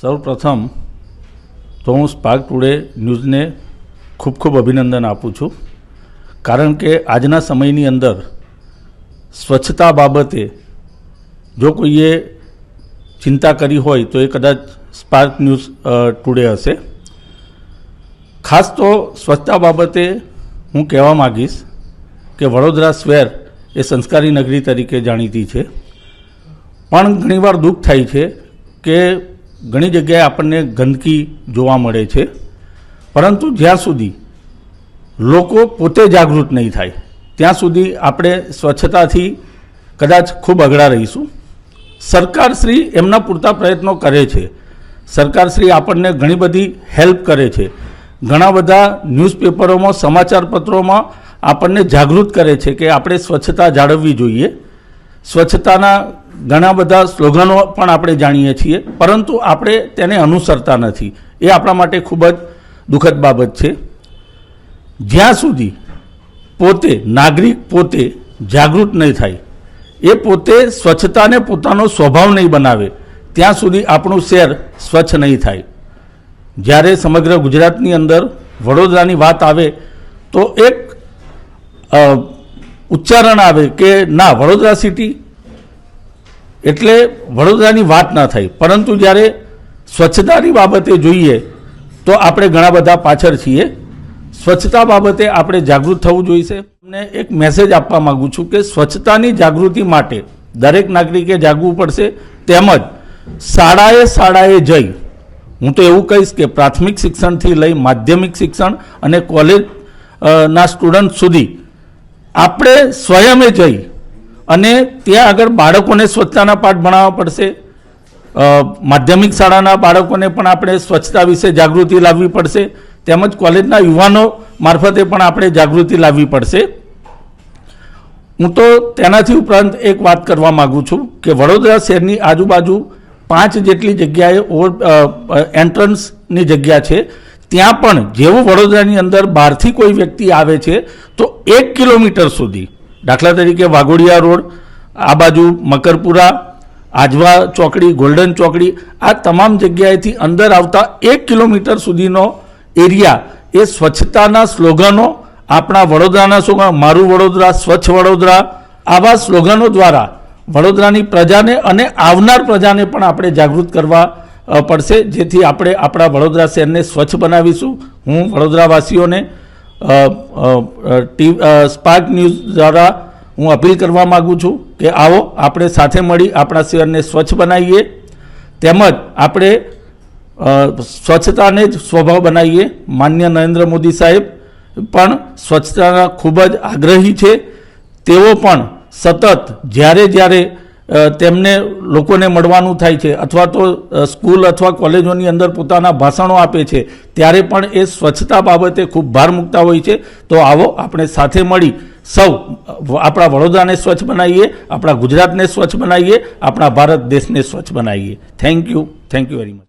સૌપ્રથમ તો હું સ્પાર્ક ટુડે ન્યૂઝને ખૂબ ખૂબ અભિનંદન આપું છું, કારણ કે આજના સમયની અંદર સ્વચ્છતા બાબતે જો કોઈએ ચિંતા કરી હોય તો એ કદાચ સ્પાર્ક ન્યૂઝ ટુડે હશે. ખાસ તો સ્વચ્છતા બાબતે હું કહેવા માગીશ કે વડોદરા શહેર એ સંસ્કારી નગરી તરીકે જાણીતી છે, પણ ઘણીવાર દુઃખ થાય છે કે ઘણી જગ્યાએ આપણને ગંદકી જોવા મળે છે, પરંતુ જ્યાં સુધી લોકો પોતે જાગૃત નહીં થાય ત્યાં સુધી આપણે સ્વચ્છતાથી કદાચ ખૂબ અગળા રહીશું. સરકારશ્રી એમના પૂરતા પ્રયત્નો કરે છે. સરકારશ્રી આપણને ઘણી બધી હેલ્પ કરે છે. ઘણા બધા ન્યૂઝપેપરોમાં, સમાચાર પત્રોમાં આપણને જાગૃત કરે છે કે આપણે સ્વચ્છતા જાળવવી જોઈએ. સ્વચ્છતાના ઘણા બધા સ્લોગનો પણ આપણે જાણીએ છીએ, પરંતુ આપણે તેને અનુસરતા નથી. એ આપણા માટે ખૂબ જ દુઃખદ બાબત છે. જ્યાં સુધી પોતે નાગરિક પોતે જાગૃત નહીં થાય, એ પોતે સ્વચ્છતાને પોતાનો સ્વભાવ નહીં બનાવે, ત્યાં સુધી આપણું શહેર સ્વચ્છ નહીં થાય. જ્યારે સમગ્ર ગુજરાતની અંદર વડોદરાની વાત આવે તો એક ઉચ્ચારણ આવે કે ના, વડોદરા સિટી એટલે વડોદરાની વાત ના થાય, પરંતુ જ્યારે સ્વચ્છતાની બાબતે જોઈએ તો આપણે ઘણા બધા પાછળ છીએ. સ્વચ્છતા બાબતે આપણે જાગૃત થવું જોઈશે. અને એક મેસેજ આપવા માગું છું કે સ્વચ્છતાની જાગૃતિ માટે દરેક નાગરિકે જાગવું પડશે. તેમજ શાળાએ જઈ, હું તો એવું કહીશ કે પ્રાથમિક શિક્ષણથી લઈ માધ્યમિક શિક્ષણ અને કોલેજના સ્ટુડન્ટ સુધી આપણે સ્વયંમે જઈ અને ત્યાં આગળ બાળકોને સ્વચ્છતાના પાઠ ભણાવવા પડશે. માધ્યમિક શાળાના બાળકોને પણ આપણે સ્વચ્છતા વિશે જાગૃતિ લાવવી પડશે, તેમજ કોલેજના યુવાનો મારફતે પણ આપણે જાગૃતિ લાવવી પડશે. હું તો તેનાથી ઉપરાંત એક વાત કરવા માગું છું કે વડોદરા શહેરની આજુબાજુ 5 જેટલી જગ્યાએ એન્ટ્રન્સની જગ્યા છે. ત્યાં પણ જેવું વડોદરાની અંદર બહારથી કોઈ વ્યક્તિ આવે છે તો 1 કિલોમીટર સુધી, દાખલા તરીકે વાઘોડિયા રોડ, આ બાજુ મકરપુરા, આજવા ચોકડી, ગોલ્ડન ચોકડી, આ તમામ જગ્યાએથી અંદર આવતા 1 કિલોમીટર સુધીનો એરિયા એ સ્વચ્છતાના સ્લોગનો, આપણા વડોદરાના સ્લોગન, મારું વડોદરા, સ્વચ્છ વડોદરા, આવા સ્લોગનો દ્વારા વડોદરાની પ્રજાને અને આવનાર પ્રજાને પણ આપણે જાગૃત કરવા પડશે, જેથી આપણે આપણા વડોદરા શહેરને સ્વચ્છ બનાવીશું. હું વડોદરાવાસીઓને સ્પાર્ક ન્યૂઝ દ્વારા હું અપીલ કરવા માગું છું કે આવો આપણે સાથે મળી આપણા શહેરને સ્વચ્છ બનાવીએ, તેમજ આપણે સ્વચ્છતાને જ સ્વભાવ બનાવીએ. માનનીય નરેન્દ્ર મોદી સાહેબ પણ સ્વચ્છતાના ખૂબ જ આગ્રહી છે. તેઓ પણ સતત જ્યારે તેમને લોકોને મળવાનું થાય છે અથવા તો સ્કૂલ અથવા કોલેજોની અંદર પોતાના ભાષણો આપે છે, ત્યારે પણ એ સ્વચ્છતા બાબતે ખૂબ ભાર મૂકતા હોય છે. તો આવો આપણે સાથે મળી સૌ આપણા વડોદરાને સ્વચ્છ બનાવીએ, આપણા ગુજરાતને સ્વચ્છ બનાવીએ, આપણા ભારત દેશને સ્વચ્છ બનાવીએ. Thank you very much.